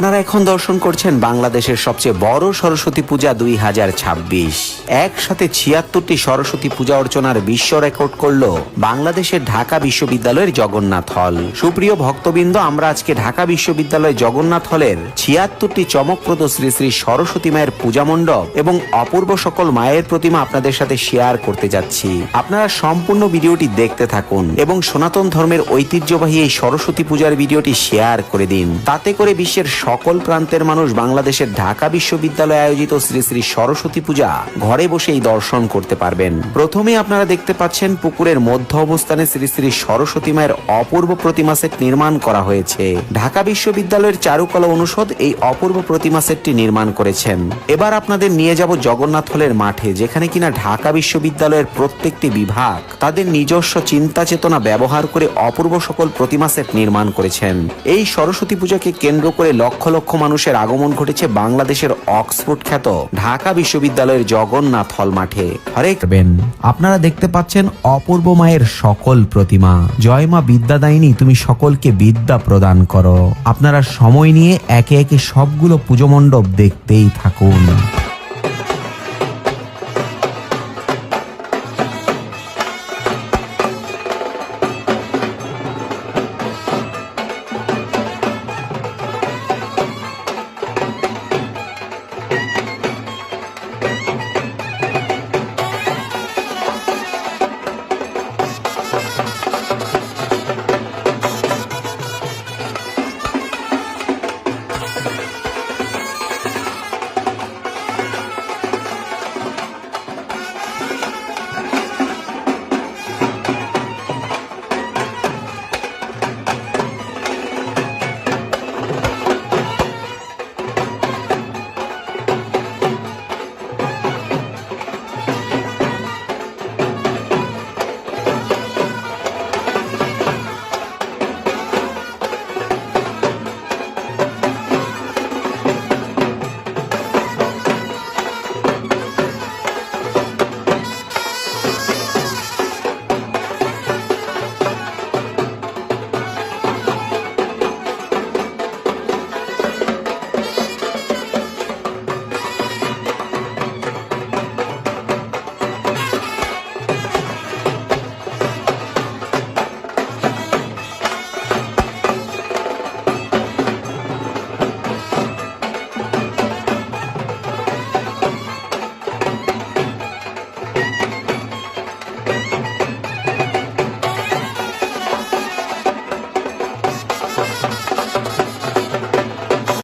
আপনারা এখন দর্শন করছেন বাংলাদেশের সবচেয়ে বড় সরস্বতী পূজা 2026। একসাথে 76টি সরস্বতী পূজা অর্চনার বিশ্ব রেকর্ড করল বাংলাদেশের ঢাকা বিশ্ববিদ্যালয়ের জগন্নাথ হল। সুপ্রিয় ভক্তবৃন্দ, আমরা আজকে ঢাকা বিশ্ববিদ্যালয় জগন্নাথ হলের 76টি চমকপ্রদ শ্রী শ্রী সরস্বতী মায়ের পূজা মণ্ডপ এবং অপূর্ব সকল মায়ের প্রতিমা আপনাদের সাথে শেয়ার করতে যাচ্ছি। আপনারা সম্পূর্ণ ভিডিওটি দেখতে থাকুন এবং সনাতন ধর্মের ঐতিহ্যবাহী এই সরস্বতী পূজার ভিডিওটি শেয়ার করে দিন। তাতে করে বিশ্বের সকল প্রান্তের মানুষ বাংলাদেশের ঢাকা বিশ্ববিদ্যালয়ে আয়োজিত শ্রী শ্রী সরস্বতী পূজা ঘরে বসেই দর্শন করতে পারবেন। প্রথমে আপনারা দেখতে পাচ্ছেন পুকুরের মধ্য অবস্থানে শ্রী শ্রী সরস্বতী মায়ের অপূর্ব প্রতিমা সেট নির্মাণ করা হয়েছে। ঢাকা বিশ্ববিদ্যালয়ের চারুকলা অনুষদ এই অপূর্ব প্রতিমা সেটটি নির্মাণ করেছেন। এবার আপনাদের নিয়ে যাব জগন্নাথ হলের মাঠে, যেখানে কিনা ঢাকা বিশ্ববিদ্যালয়ের প্রত্যেকটি বিভাগ তাদের নিজস্ব চিন্তা চেতনা ব্যবহার করে অপূর্ব সকল প্রতিমা সেট নির্মাণ করেছেন। এই সরস্বতী পূজাকে কেন্দ্র করে লক্ষ লক্ষ মানুষের আগমন ঘটেছে বাংলাদেশের অক্সফোর্ড খ্যাত ঢাকা বিশ্ববিদ্যালয়ের জগন্নাথ হল মাঠে। আপনারা দেখতে পাচ্ছেন অপূর্ব মায়ের সকল প্রতিমা। জয় মা বিদ্যাদায়িনী, তুমি সকলকে বিদ্যা প্রদান করো। আপনারা সময় নিয়ে একে একে সবগুলো পুজো মণ্ডপ দেখতেই থাকুন।